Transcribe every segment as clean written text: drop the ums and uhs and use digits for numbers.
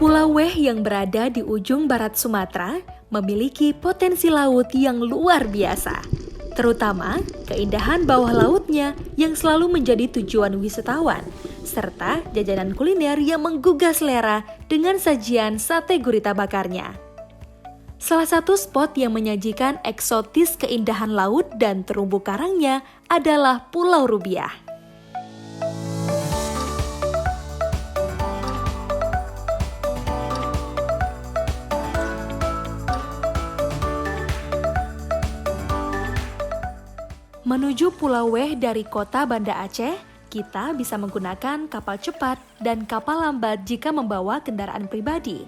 Pulau Weh yang berada di ujung barat Sumatera memiliki potensi laut yang luar biasa. Terutama keindahan bawah lautnya yang selalu menjadi tujuan wisatawan, serta jajanan kuliner yang menggugah selera dengan sajian sate gurita bakarnya. Salah satu spot yang menyajikan eksotis keindahan laut dan terumbu karangnya adalah Pulau Rubiah. Menuju Pulau Weh dari kota Banda Aceh, kita bisa menggunakan kapal cepat dan kapal lambat jika membawa kendaraan pribadi.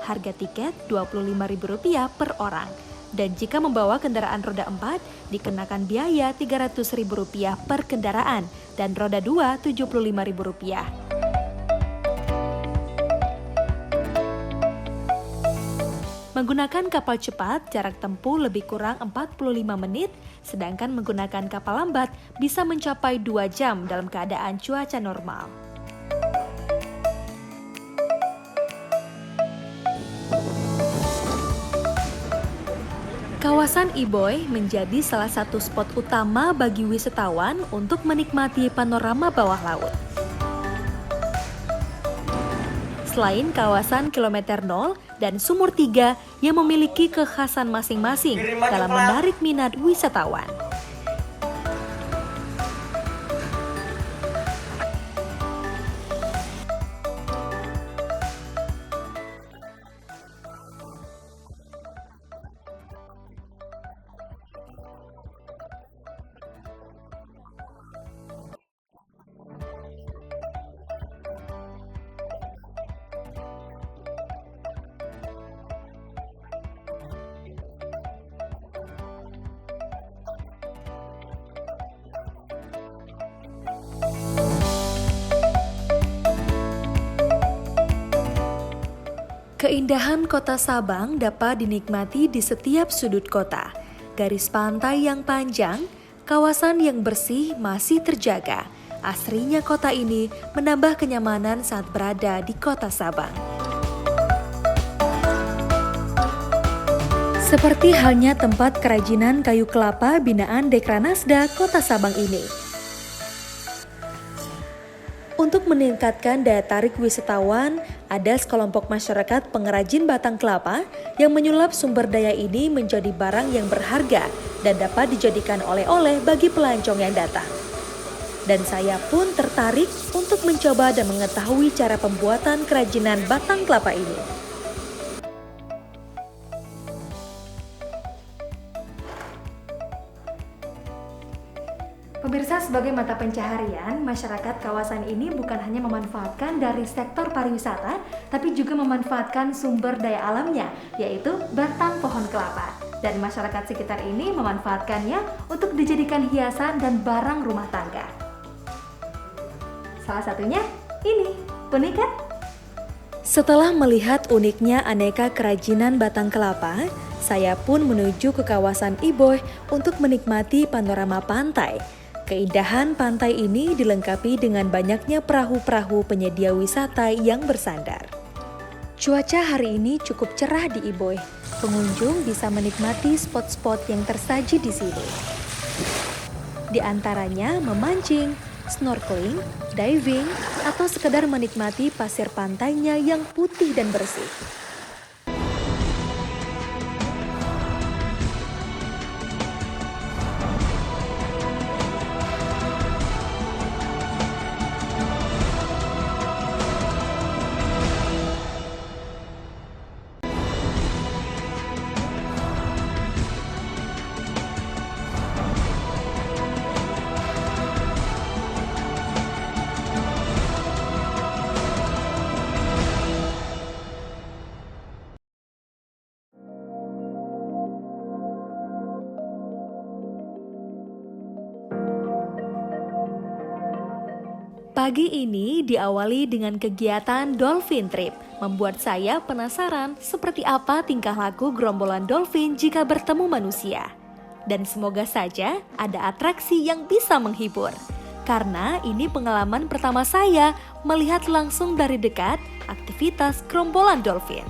Harga tiket Rp25.000 per orang, dan jika membawa kendaraan roda 4, dikenakan biaya Rp300.000 per kendaraan, dan roda 2 Rp75.000. Menggunakan kapal cepat, jarak tempuh lebih kurang 45 menit, sedangkan menggunakan kapal lambat bisa mencapai 2 jam dalam keadaan cuaca normal. Kawasan Iboy menjadi salah satu spot utama bagi wisatawan untuk menikmati panorama bawah laut. Selain kawasan Kilometer 0 dan Sumur 3 yang memiliki kekhasan masing-masing dalam menarik minat wisatawan. Keindahan kota Sabang dapat dinikmati di setiap sudut kota. Garis pantai yang panjang, kawasan yang bersih masih terjaga. Asrinya kota ini menambah kenyamanan saat berada di kota Sabang. Seperti halnya tempat kerajinan kayu kelapa binaan Dekranasda Kota Sabang ini. Untuk meningkatkan daya tarik wisatawan, ada sekelompok masyarakat pengrajin batang kelapa yang menyulap sumber daya ini menjadi barang yang berharga dan dapat dijadikan oleh-oleh bagi pelancong yang datang. Dan saya pun tertarik untuk mencoba dan mengetahui cara pembuatan kerajinan batang kelapa ini. Pemirsa, sebagai mata pencaharian, masyarakat kawasan ini bukan hanya memanfaatkan dari sektor pariwisata, tapi juga memanfaatkan sumber daya alamnya, yaitu batang pohon kelapa. Dan masyarakat sekitar ini memanfaatkannya untuk dijadikan hiasan dan barang rumah tangga. Salah satunya ini, unik kan? Setelah melihat uniknya aneka kerajinan batang kelapa, saya pun menuju ke kawasan Iboy untuk menikmati panorama pantai. Keindahan pantai ini dilengkapi dengan banyaknya perahu-perahu penyedia wisata yang bersandar. Cuaca hari ini cukup cerah di Iboy. Pengunjung bisa menikmati spot-spot yang tersaji di sini. Di antaranya memancing, snorkeling, diving, atau sekedar menikmati pasir pantainya yang putih dan bersih. Pagi ini diawali dengan kegiatan Dolphin Trip, membuat saya penasaran seperti apa tingkah laku gerombolan dolphin jika bertemu manusia. Dan semoga saja ada atraksi yang bisa menghibur. karena ini pengalaman pertama saya melihat langsung dari dekat aktivitas gerombolan dolphin.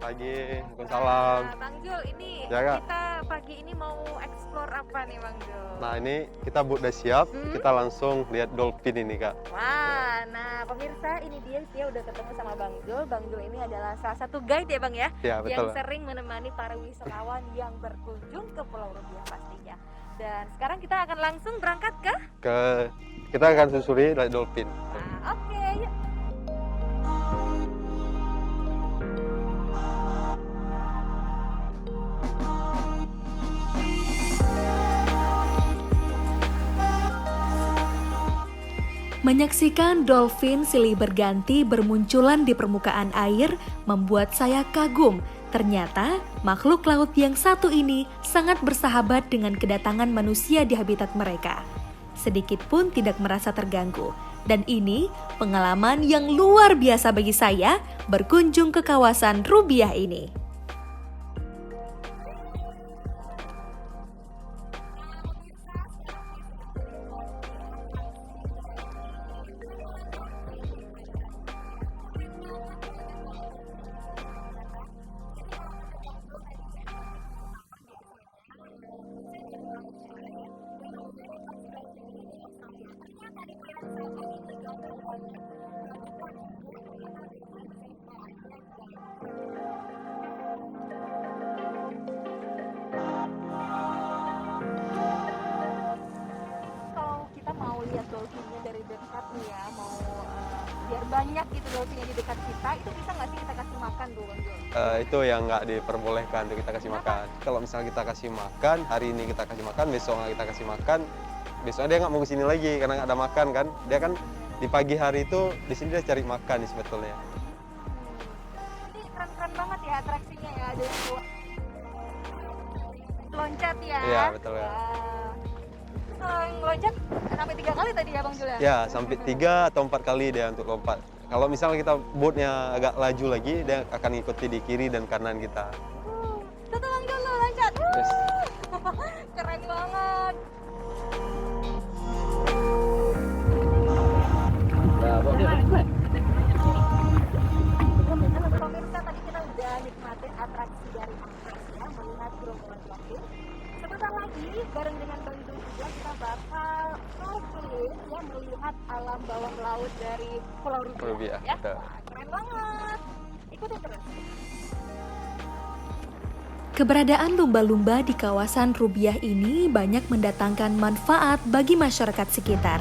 Pagi, Waalaikumsalam. Nah, Bang Jul, ini Ya, Kak. kita pagi ini mau explore apa nih Bang Jul? Nah ini kita udah siap, kita langsung lihat dolphin ini Kak. Wah, nah pemirsa ini dia udah ketemu sama Bang Jul. Bang Jul ini adalah salah satu guide ya Bang ya? Ya Yang betul. sering menemani para wisatawan yang berkunjung ke Pulau Rubiah pastinya. Dan sekarang kita akan langsung berangkat ke? Kita akan susuri lihat dolphin. Nah, oke, yuk. Menyaksikan dolphin silih berganti bermunculan di permukaan air membuat saya kagum. Ternyata makhluk laut yang satu ini sangat bersahabat dengan kedatangan manusia di habitat mereka. Sedikit pun tidak merasa terganggu. Dan ini pengalaman yang luar biasa bagi saya berkunjung ke kawasan Rubiah ini. Kalau kita mau lihat dolphinnya dari dekat nih ya, mau biar banyak gitu dolphinnya di dekat kita, itu bisa nggak sih kita kasih makan tuh Bang Jul? Itu yang nggak diperbolehkan untuk kita kasih makan. Kalau misalnya kita kasih makan, hari ini kita kasih makan, besok nggak kita kasih makan, besoknya dia nggak mau kesini lagi karena nggak ada makan kan. Dia kan di pagi hari itu di sini dia cari makan nih sebetulnya. Ini keren-keren banget ya atraksinya ya, ada yang loncat ya. Iya betul ya. Loncat sampai 3 kali tadi ya Bang Jul ya? Ya sampai 3 atau 4 kali dia untuk lompat. Kalau misalnya kita boatnya agak laju lagi, dia akan ikuti di kiri dan kanan kita. Tuh Bang Jul lo loncat. Yes. Keren banget. Pemirsa, tadi kita udah nikmatin atraksi dari atas ya, melihat gerombolan dolphin. Sebentar lagi bareng dengan Bang Jul juga kita bakal snorkeling ya, melihat alam bawah laut dari Pulau Rubiah. Rubiah, Ya. betul. Wah, keren banget. Ikutin terus. Keberadaan lumba-lumba di kawasan Rubiah ini banyak mendatangkan manfaat bagi masyarakat sekitar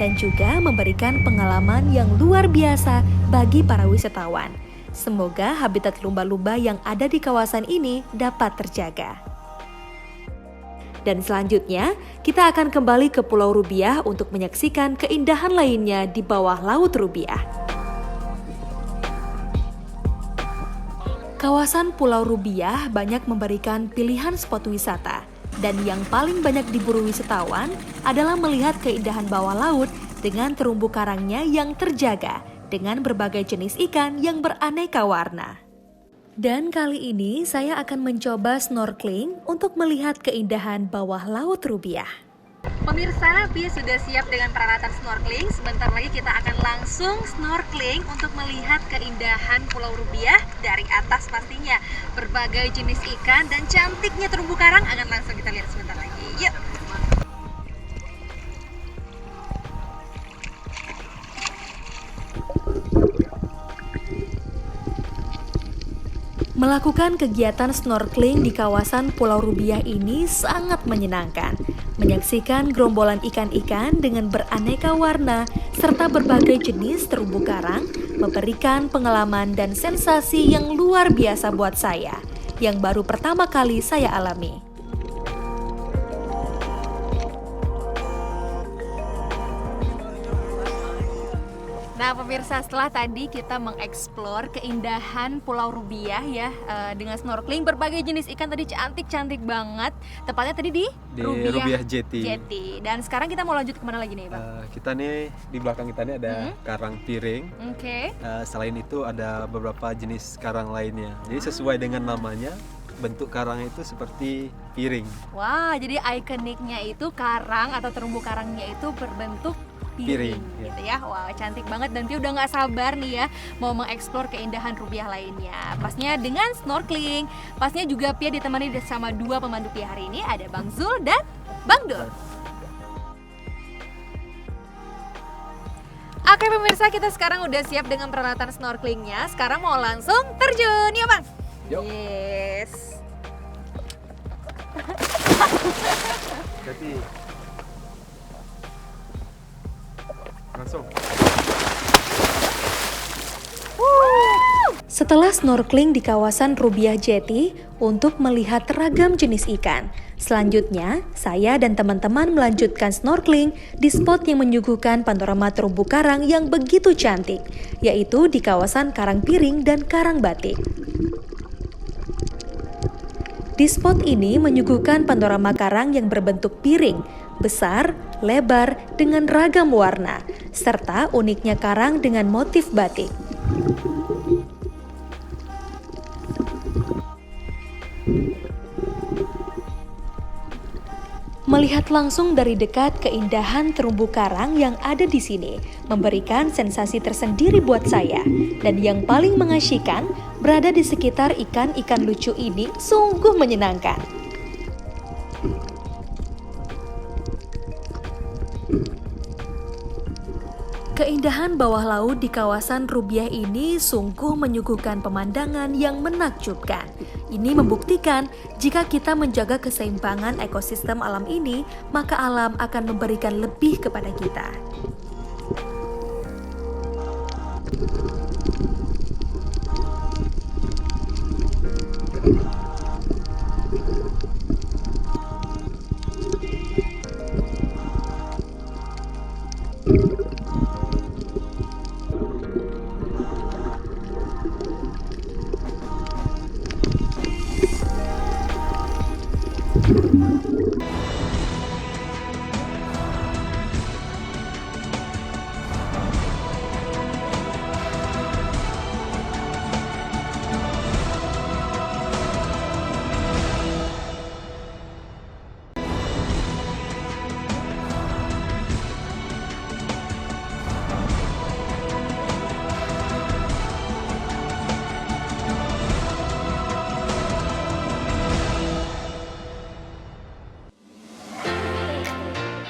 dan juga memberikan pengalaman yang luar biasa bagi para wisatawan. Semoga habitat lumba-lumba yang ada di kawasan ini dapat terjaga. Dan selanjutnya, kita akan kembali ke Pulau Rubiah untuk menyaksikan keindahan lainnya di bawah Laut Rubiah. Kawasan Pulau Rubiah banyak memberikan pilihan spot wisata. Dan yang paling banyak diburu wisatawan adalah melihat keindahan bawah laut dengan terumbu karangnya yang terjaga dengan berbagai jenis ikan yang beraneka warna. Dan kali ini saya akan mencoba snorkeling untuk melihat keindahan bawah Laut Rubiah. Pemirsa, Bi sudah siap dengan peralatan snorkeling. Sebentar lagi kita akan langsung snorkeling untuk melihat keindahan Pulau Rubiah dari atas pastinya. Berbagai jenis ikan dan cantiknya terumbu karang akan langsung kita lihat sebentar lagi. Yuk! Melakukan kegiatan snorkeling di kawasan Pulau Rubiah ini sangat menyenangkan. Menyaksikan gerombolan ikan-ikan dengan beraneka warna serta berbagai jenis terumbu karang memberikan pengalaman dan sensasi yang luar biasa buat saya, yang baru pertama kali saya alami. Nah pemirsa, setelah tadi kita mengeksplor keindahan Pulau Rubiah ya, dengan snorkeling berbagai jenis ikan tadi cantik-cantik banget. Tepatnya tadi di Rubiah Jetty. Jetty. Dan sekarang kita mau lanjut kemana lagi nih Bang? Kita nih di belakang kita nih ada karang piring. Oke. Selain itu ada beberapa jenis karang lainnya. Jadi sesuai dengan namanya, bentuk karang itu seperti piring. Wah, jadi ikoniknya itu karang atau terumbu karangnya itu berbentuk piring gitu ya. Wah, cantik banget dan Pia udah nggak sabar nih ya mau mengeksplor keindahan Rubiah lainnya. Pastinya dengan snorkeling. Pastinya juga Pia ditemani sama dua pemandu Pia hari ini, ada Bang Zul dan Bang Dul. Oke pemirsa, kita sekarang udah siap dengan peralatan snorkelingnya. Sekarang mau langsung terjun, ya Bang? Yuk. Yes. Jadi langsung. Setelah snorkeling di kawasan Rubiah Jetty untuk melihat ragam jenis ikan, selanjutnya saya dan teman-teman melanjutkan snorkeling di spot yang menyuguhkan panorama terumbu karang yang begitu cantik, yaitu di kawasan Karang Piring dan Karang Batik. Di spot ini menyuguhkan panorama karang yang berbentuk piring, besar, lebar, dengan ragam warna, serta uniknya karang dengan motif batik. Melihat langsung dari dekat keindahan terumbu karang yang ada di sini memberikan sensasi tersendiri buat saya. Dan yang paling mengasyikkan, berada di sekitar ikan-ikan lucu ini sungguh menyenangkan. Keindahan bawah laut di kawasan Rubiah ini sungguh menyuguhkan pemandangan yang menakjubkan. Ini membuktikan jika kita menjaga keseimbangan ekosistem alam ini, maka alam akan memberikan lebih kepada kita.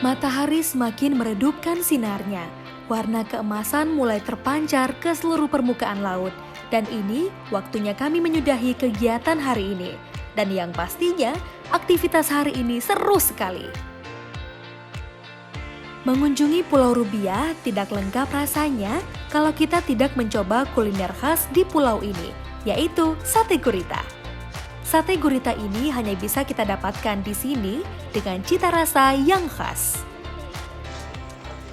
Matahari semakin meredupkan sinarnya. Warna keemasan mulai terpancar ke seluruh permukaan laut. Dan ini waktunya kami menyudahi kegiatan hari ini. Dan yang pastinya, aktivitas hari ini seru sekali. Mengunjungi Pulau Rubiah tidak lengkap rasanya kalau kita tidak mencoba kuliner khas di pulau ini, yaitu sate gurita. Sate gurita ini hanya bisa kita dapatkan di sini dengan cita rasa yang khas.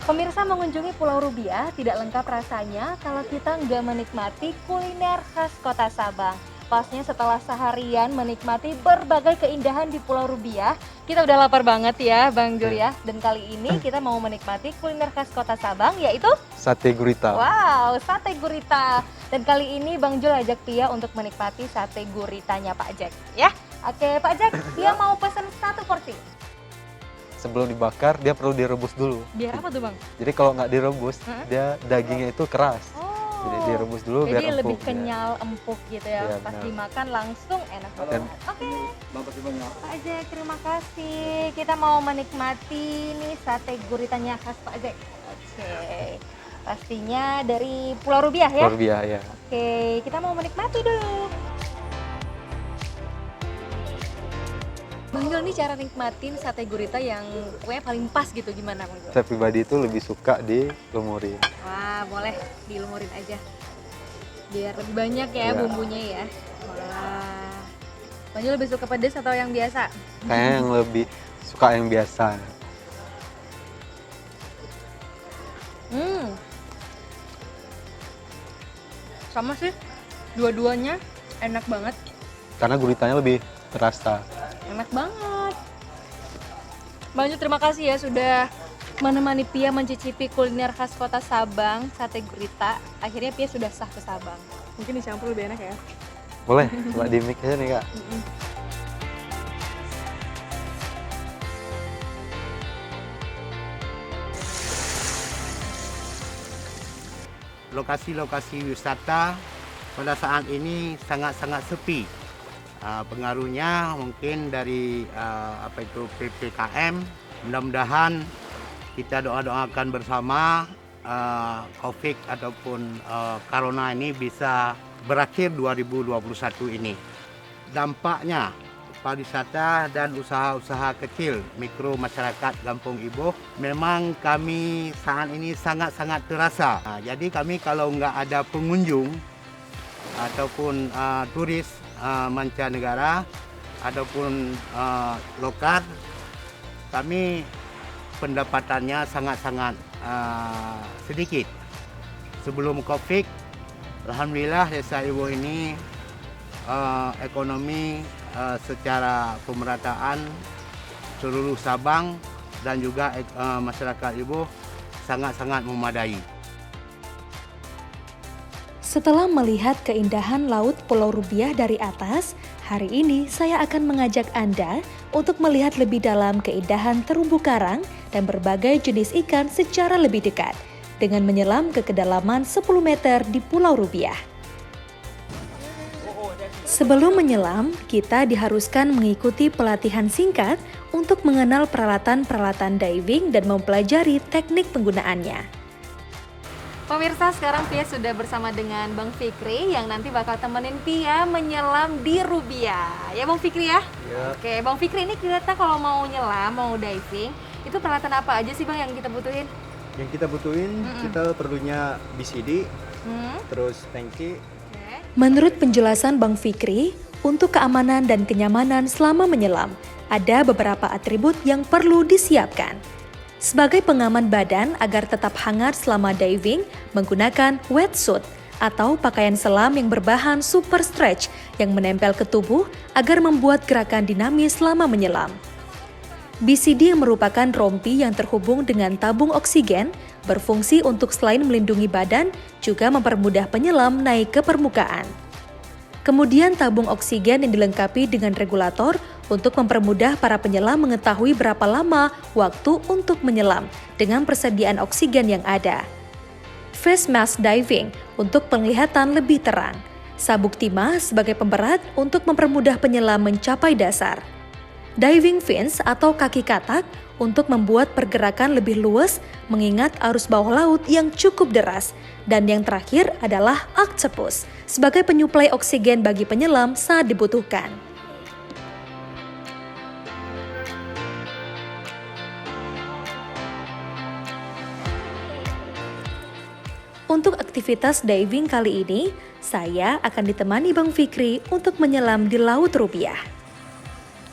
Pemirsa, mengunjungi Pulau Rubiah tidak lengkap rasanya kalau kita nggak menikmati kuliner khas Kota Sabang. Pasnya setelah seharian menikmati berbagai keindahan di Pulau Rubiah, kita udah lapar banget ya Bang Jul ya. Dan kali ini kita mau menikmati kuliner khas Kota Sabang, yaitu Sate gurita. wow, sate gurita. Dan kali ini Bang Jul ajak Pia untuk menikmati sate guritanya Pak Jack ya. Oke Pak Jack, Pia mau pesen 1 porsi. Sebelum dibakar dia perlu direbus dulu. Biar apa tuh Bang? Jadi kalau nggak direbus, dia dagingnya itu keras. Jadi direbus dulu biar Jadi empuk. lebih kenyal, empuk gitu ya. Iya, Pas benar. dimakan langsung enak banget. Dan Oke, Pak Jack, terima kasih. Kita mau menikmati nih sate guritanya khas Pak Jack. Oke, pastinya dari Pulau Rubiah ya? Pulau Rubiah ya. Oke, kita mau menikmati dulu. Bang Jul, nih cara nikmatin sate gurita yang pokoknya paling pas gitu gimana Bang Jul? Saya pribadi itu lebih suka dilumurin. Wah, boleh dilumurin aja. Biar lebih banyak ya Iya. bumbunya ya. Wah. Bang Jul lebih suka pedas atau yang biasa? Kayaknya yang lebih suka yang biasa. Sama sih, dua-duanya enak banget. Karena guritanya lebih terasa. Enak banget. Bang Ju, terima kasih ya sudah menemani Pia mencicipi kuliner khas kota Sabang, sate gurita. Akhirnya Pia sudah sah ke Sabang. Mungkin dicampur lebih enak ya. Boleh, coba di mix aja nih Kak. Lokasi-lokasi wisata pada saat ini sangat-sangat sepi. Pengaruhnya mungkin dari PPKM. Mudah-mudahan kita doa-doakan bersama COVID ataupun Corona ini bisa berakhir 2021 ini. Dampaknya pariwisata dan usaha-usaha kecil mikro masyarakat Kampung Iboh memang kami saat ini sangat-sangat terasa. Jadi kami kalau nggak ada pengunjung ataupun turis mancanegara ataupun lokal, kami pendapatannya sangat-sangat sedikit. Sebelum COVID, alhamdulillah desa Iboh ini ekonomi secara pemerataan seluruh Sabang dan juga masyarakat Iboh sangat-sangat memadai. Setelah melihat keindahan laut Pulau Rubiah dari atas, hari ini saya akan mengajak Anda untuk melihat lebih dalam keindahan terumbu karang dan berbagai jenis ikan secara lebih dekat dengan menyelam ke kedalaman 10 meter di Pulau Rubiah. Sebelum menyelam, kita diharuskan mengikuti pelatihan singkat untuk mengenal peralatan-peralatan diving dan mempelajari teknik penggunaannya. Pemirsa, sekarang Pia sudah bersama dengan Bang Fikri yang nanti bakal temenin Pia menyelam di Rubiah. Ya Bang Fikri ya? Ya. Oke, Bang Fikri, ini kita kalau mau nyelam, mau diving, itu peralatan apa aja sih Bang yang kita butuhin? Yang kita butuhin, kita perlunya BCD, terus tangki. Menurut penjelasan Bang Fikri, untuk keamanan dan kenyamanan selama menyelam, ada beberapa atribut yang perlu disiapkan. Sebagai pengaman badan agar tetap hangat selama diving, menggunakan wetsuit atau pakaian selam yang berbahan super stretch yang menempel ke tubuh agar membuat gerakan dinamis selama menyelam. BCD yang merupakan rompi yang terhubung dengan tabung oksigen berfungsi untuk selain melindungi badan, juga mempermudah penyelam naik ke permukaan. Kemudian tabung oksigen yang dilengkapi dengan regulator untuk mempermudah para penyelam mengetahui berapa lama waktu untuk menyelam dengan persediaan oksigen yang ada. Face mask diving untuk penglihatan lebih terang. Sabuk timah sebagai pemberat untuk mempermudah penyelam mencapai dasar. Diving fins atau kaki katak untuk membuat pergerakan lebih luas mengingat arus bawah laut yang cukup deras. Dan yang terakhir adalah octopus sebagai penyuplai oksigen bagi penyelam saat dibutuhkan. Untuk aktivitas diving kali ini, saya akan ditemani Bang Fikri untuk menyelam di Laut Rubiah.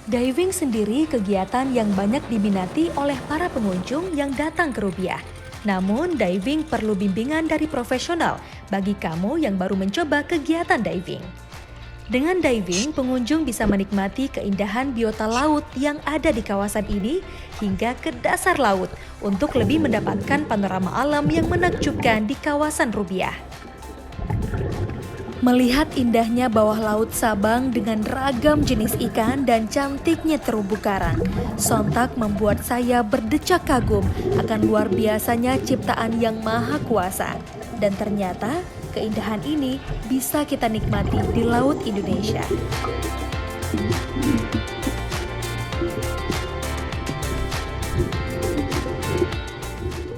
Diving sendiri kegiatan yang banyak diminati oleh para pengunjung yang datang ke Rubiah. Namun, diving perlu bimbingan dari profesional bagi kamu yang baru mencoba kegiatan diving. Dengan diving, pengunjung bisa menikmati keindahan biota laut yang ada di kawasan ini hingga ke dasar laut untuk lebih mendapatkan panorama alam yang menakjubkan di kawasan Rubiah. Melihat indahnya bawah laut Sabang dengan ragam jenis ikan dan cantiknya terumbu karang, sontak membuat saya berdecak kagum akan luar biasanya ciptaan yang maha kuasa. Dan ternyata keindahan ini bisa kita nikmati di Laut Indonesia.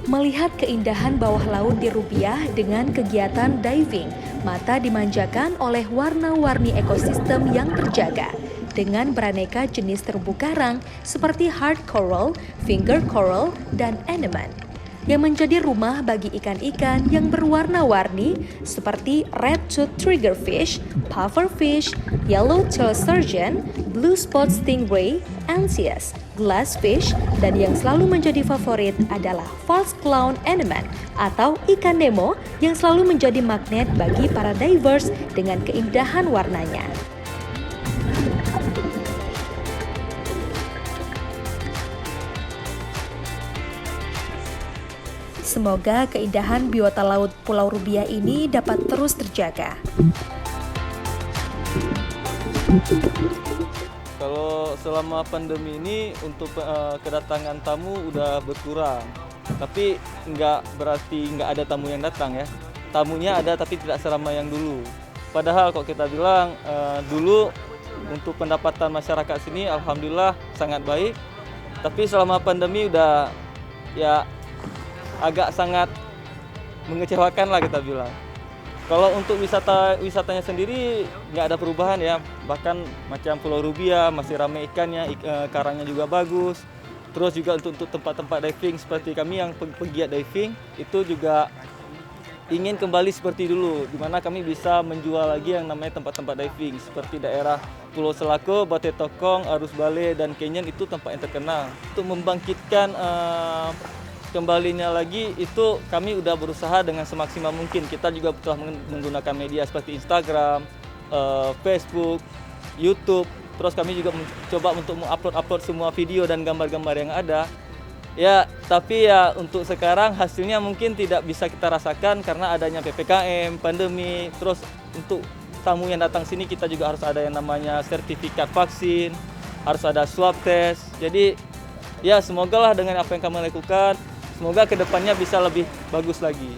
Melihat keindahan bawah laut di Rubiah dengan kegiatan diving, mata dimanjakan oleh warna-warni ekosistem yang terjaga dengan beraneka jenis terumbu karang seperti hard coral, finger coral, dan anemone. yang menjadi rumah bagi ikan-ikan yang berwarna-warni seperti red-tooth triggerfish, pufferfish, yellow-tailed sturgeon, blue spot stingray, ansias, glassfish, dan yang selalu menjadi favorit adalah false clown anemone atau ikan Nemo yang selalu menjadi magnet bagi para divers dengan keindahan warnanya. Semoga keindahan biota laut Pulau Rubiah ini dapat terus terjaga. Kalau selama pandemi ini untuk kedatangan tamu udah berkurang, tapi nggak berarti nggak ada tamu yang datang ya. Tamunya ada tapi tidak seramai yang dulu. Padahal kalau kita bilang dulu untuk pendapatan masyarakat sini alhamdulillah sangat baik, tapi selama pandemi udah ya agak sangat mengecewakan lah kita bilang. Kalau untuk wisatanya sendiri nggak ada perubahan ya, bahkan macam Pulau Rubiah masih ramai ikannya, karangnya juga bagus. Terus juga untuk tempat-tempat diving seperti kami yang pegiat diving itu juga ingin kembali seperti dulu, di mana kami bisa menjual lagi yang namanya tempat-tempat diving seperti daerah Pulau Selako, Bate Tokong, Arus Bale, dan Kenyan itu tempat yang terkenal. Untuk membangkitkan kembalinya lagi itu kami udah berusaha dengan semaksimal mungkin. Kita juga telah menggunakan media seperti Instagram, Facebook, YouTube. Terus kami juga mencoba untuk mengupload semua video dan gambar-gambar yang ada. Ya, tapi ya untuk sekarang hasilnya mungkin tidak bisa kita rasakan karena adanya PPKM, pandemi. Terus untuk tamu yang datang sini kita juga harus ada yang namanya sertifikat vaksin, harus ada swab test. Jadi ya semoga lah dengan apa yang kami lakukan, semoga kedepannya bisa lebih bagus lagi.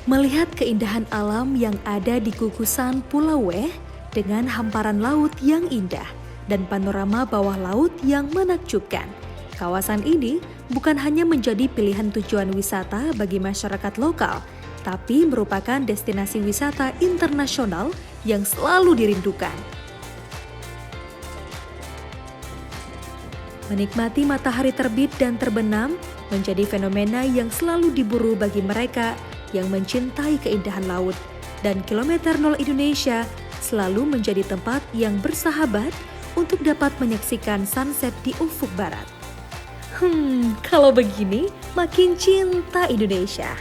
Melihat keindahan alam yang ada di gugusan Pulau Weh dengan hamparan laut yang indah dan panorama bawah laut yang menakjubkan, kawasan ini bukan hanya menjadi pilihan tujuan wisata bagi masyarakat lokal, tapi merupakan destinasi wisata internasional yang selalu dirindukan. Menikmati matahari terbit dan terbenam menjadi fenomena yang selalu diburu bagi mereka yang mencintai keindahan laut, dan Kilometer 0 Indonesia selalu menjadi tempat yang bersahabat untuk dapat menyaksikan sunset di ufuk barat. Kalau begini makin cinta Indonesia.